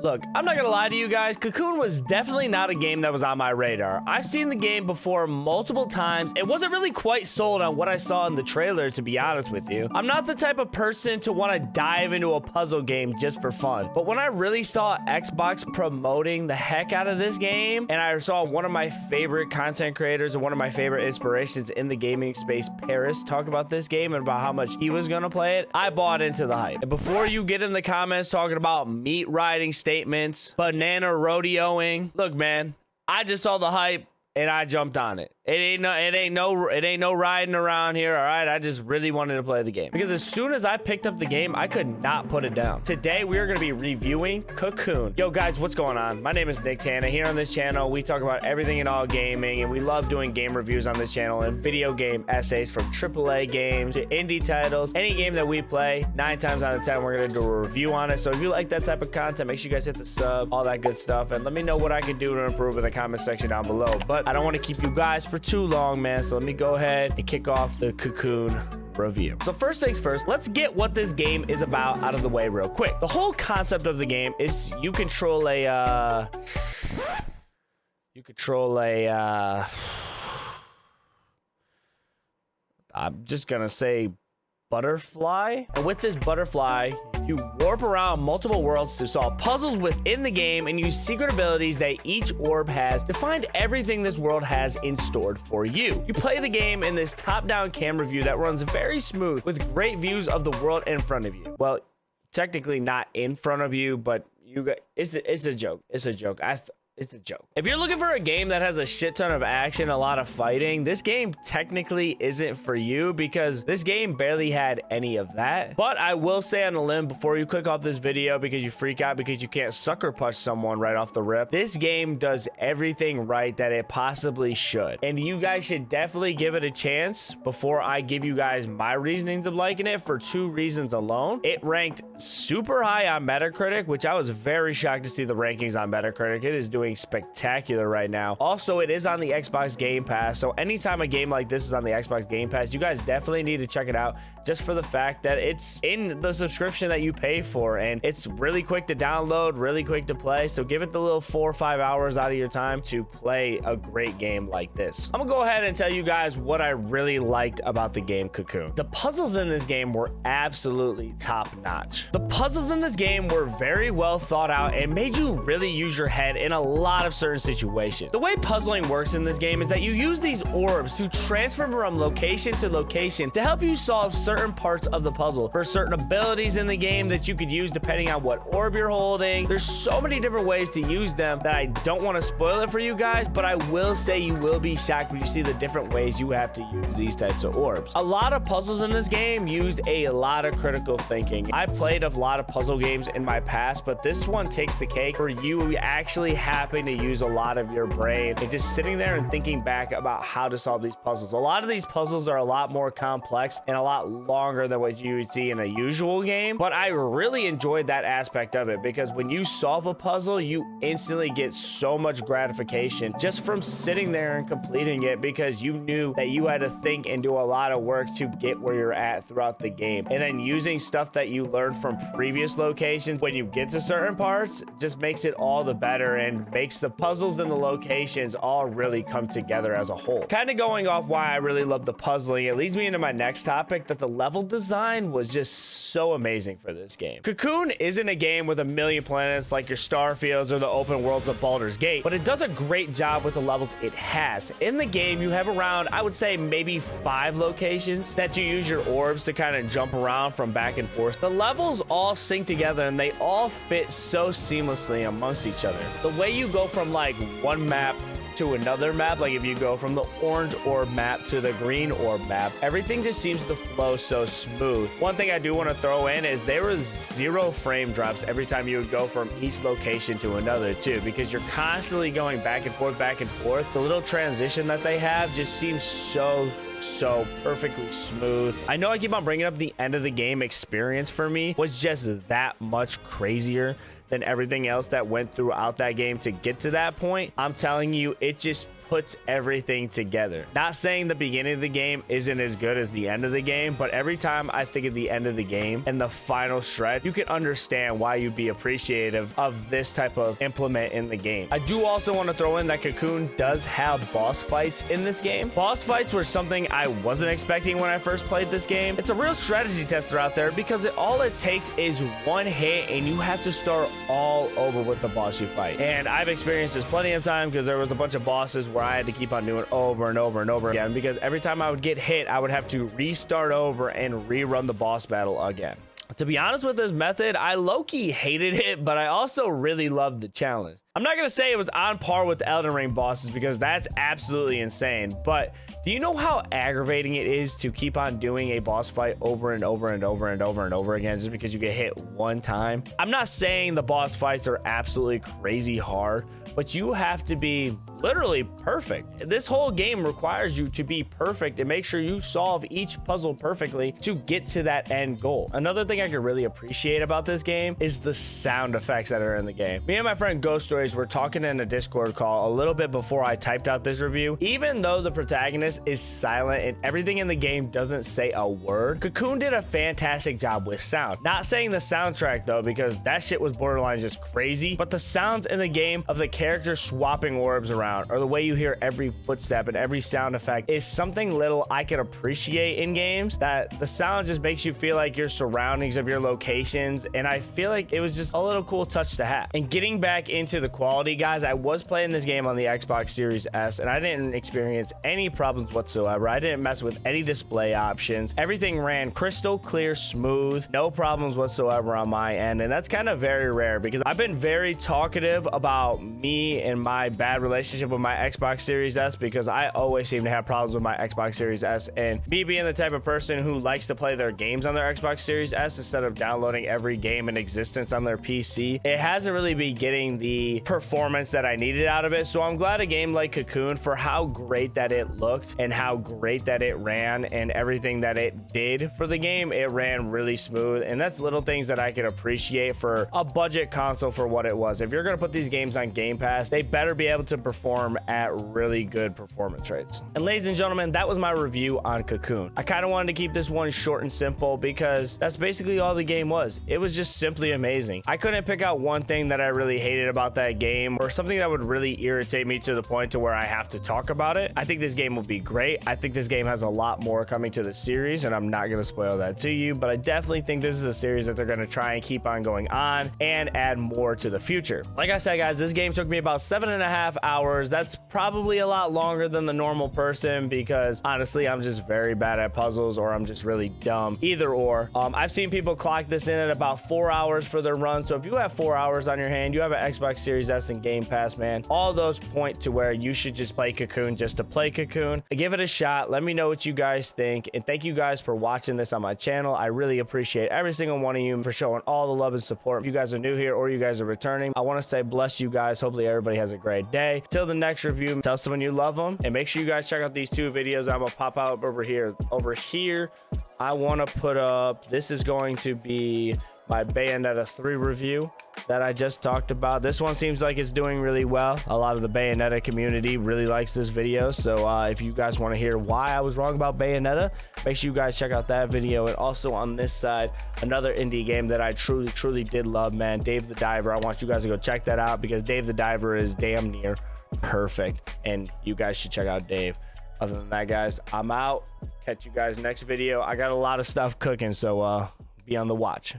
Look, I'm not gonna lie to you guys. Cocoon was definitely not a game that was on my radar. I've seen the game before multiple times. It wasn't really quite sold on what I saw in the trailer, to be honest with you. I'm not the type of person to want to dive into a puzzle game just for fun. But when I really saw Xbox promoting the heck out of this game, and I saw one of my favorite content creators and one of my favorite inspirations in the gaming space, Paris, talk about this game and about how much he was gonna play it, I bought into the hype. And before you get in the comments talking about meat riding statements, banana rodeoing, look, man, I just saw the hype and I jumped on it. It ain't no riding around here, all right? I just really wanted to play the game because as soon as I picked up the game, I could not put it down. Today, we are going to be reviewing Cocoon. Yo, guys, what's going on? My name is Nicktana. Here on this channel, we talk about everything and all gaming, and we love doing game reviews on this channel and video game essays from AAA games to indie titles. Any game that we play, 9 times out of 10, we're going to do a review on it. So if you like that type of content, make sure you guys hit the sub, all that good stuff, and let me know what I can do to improve in the comment section down below. But I don't want to keep you guys for too long, man, so let me go ahead and kick off the Cocoon review. So first things first, let's get what this game is about out of the way real quick. The whole concept of the game is you control a I'm just gonna say butterfly. And with this butterfly, you warp around multiple worlds to solve puzzles within the game and use secret abilities that each orb has to find everything this world has in store for you. You play the game in this top-down camera view that runs very smooth with great views of the world in front of you. Well, technically not in front of you, but you got it's a joke. It's a joke. It's a joke. If you're looking for a game that has a shit ton of action, a lot of fighting, this game technically isn't for you because this game barely had any of that. But I will say on a limb before you click off this video because you freak out because you can't sucker punch someone right off the rip, this game does everything right that it possibly should. And you guys should definitely give it a chance before I give you guys my reasonings of liking it for 2 reasons alone. It ranked super high on Metacritic, which I was very shocked to see the rankings on Metacritic. It is doing spectacular right now. Also, it is on the Xbox Game Pass, so anytime a game like this is on the Xbox Game Pass, you guys definitely need to check it out just for the fact that it's in the subscription that you pay for, and it's really quick to download, really quick to play. So give it the little 4 or 5 hours out of your time to play a great game like this. I'm gonna go ahead and tell you guys what I really liked about the game Cocoon. The puzzles in this game were absolutely top notch. The puzzles in this game were very well thought out and made you really use your head in a lot of certain situations. The way puzzling works in this game is that you use these orbs to transfer from location to location to help you solve certain parts of the puzzle for certain abilities in the game that you could use depending on what orb you're holding. There's so many different ways to use them that I don't want to spoil it for you guys, but I will say you will be shocked when you see the different ways you have to use these types of orbs. A lot of puzzles in this game used a lot of critical thinking. I played a lot of puzzle games in my past, but this one takes the cake for you actually having to use a lot of your brain and just sitting there and thinking back about how to solve these puzzles. A lot of these puzzles are a lot more complex and a lot longer than what you would see in a usual game, but I really enjoyed that aspect of it because when you solve a puzzle, you instantly get so much gratification just from sitting there and completing it because you knew that you had to think and do a lot of work to get where you're at throughout the game. And then using stuff that you learned from previous locations when you get to certain parts just makes it all the better and makes the puzzles and the locations all really come together as a whole. Kind of going off why I really love the puzzling, it leads me into my next topic that the level design was just so amazing for this game. Cocoon isn't a game with a million planets like your Starfields or the open worlds of Baldur's Gate, but it does a great job with the levels it has. In the game, you have around, I would say, maybe 5 locations that you use your orbs to kind of jump around from back and forth. The levels all sync together and they all fit so seamlessly amongst each other. The way you go from like one map to another map, like if you go from the orange orb map to the green orb map, everything just seems to flow so smooth. One thing I do want to throw in is there was 0 frame drops every time you would go from each location to another too, because you're constantly going back and forth, back and forth. The little transition that they have just seems so perfectly smooth. I know I keep on bringing up the end of the game experience for me was just that much crazier than everything else that went throughout that game to get to that point. I'm telling you, it just puts everything together. Not saying the beginning of the game isn't as good as the end of the game, but every time I think of the end of the game and the final stretch, you can understand why you'd be appreciative of this type of implement in the game. I do also want to throw in that Cocoon does have boss fights in this game. Boss fights were something I wasn't expecting when I first played this game. It's a real strategy tester out there because all it takes is one hit and you have to start all over with the boss you fight. And I've experienced this plenty of time because there was a bunch of bosses where I had to keep on doing over and over and over again, because every time I would get hit, I would have to restart over and rerun the boss battle again. To be honest with this method, I low-key hated it, but I also really loved the challenge. I'm not going to say it was on par with the Elden Ring bosses because that's absolutely insane, but do you know how aggravating it is to keep on doing a boss fight over and over and over and over and over again just because you get hit one time? I'm not saying the boss fights are absolutely crazy hard, but you have to be literally perfect. This whole game requires you to be perfect and make sure you solve each puzzle perfectly to get to that end goal. Another thing I could really appreciate about this game is the sound effects that are in the game. Me and my friend Ghost Stories were talking in a Discord call a little bit before I typed out this review. Even though the protagonist is silent and everything in the game doesn't say a word, Cocoon did a fantastic job with sound. Not saying the soundtrack though, because that shit was borderline just crazy, but the sounds in the game of the characters swapping orbs around, or the way you hear every footstep and every sound effect, is something little I can appreciate in games. That the sound just makes you feel like your surroundings of your locations, and I feel like it was just a little cool touch to have. And getting back into the quality, guys, I was playing this game on the Xbox Series S and I didn't experience any problems whatsoever. I didn't mess with any display options. Everything ran crystal clear, smooth, no problems whatsoever on my end, and that's kind of very rare because I've been very talkative about me and my bad relationship with my Xbox Series S, because I always seem to have problems with my Xbox Series S, and me being the type of person who likes to play their games on their Xbox Series S instead of downloading every game in existence on their PC, it hasn't really been getting the performance that I needed out of it. So I'm glad a game like Cocoon, for how great that it looked and how great that it ran and everything that it did for the game, it ran really smooth. And that's little things that I can appreciate for a budget console for what it was. If you're going to put these games on Game Pass, they better be able to perform at really good performance rates. And ladies and gentlemen, that was my review on Cocoon. I kind of wanted to keep this one short and simple because that's basically all the game was. It was just simply amazing. I couldn't pick out one thing that I really hated about that game or something that would really irritate me to the point to where I have to talk about it. I think this game will be great. I think this game has a lot more coming to the series, and I'm not going to spoil that to you, but I definitely think this is a series that they're going to try and keep on going on and add more to the future. Like I said, guys, this game took me about 7.5 hours. That's probably a lot longer than the normal person because honestly, I'm just very bad at puzzles or I'm just really dumb. Either or. I've seen people clock this in at about 4 hours for their run. So if you have 4 hours on your hand, you have an Xbox Series S and Game Pass, man, all those point to where you should just play Cocoon just to play Cocoon. Give it a shot. Let me know what you guys think. And thank you guys for watching this on my channel. I really appreciate every single one of you for showing all the love and support. If you guys are new here or you guys are returning, I want to say bless you guys. Hopefully everybody has a great day. Till the next review, tell someone you love them, and make sure you guys check out these two videos I'm gonna pop out over here. I want to put up, this is going to be my Bayonetta 3 review that I just talked about. This one seems like it's doing really well. A lot of the Bayonetta community really likes this video, so if you guys want to hear why I was wrong about Bayonetta, make sure you guys check out that video. And also on this side, another indie game that I truly did love, man, Dave the Diver. I want you guys to go check that out because Dave the Diver is damn near perfect, and you guys should check out Dave. Other than that, guys, I'm out. Catch you guys next video. I got a lot of stuff cooking, so be on the watch.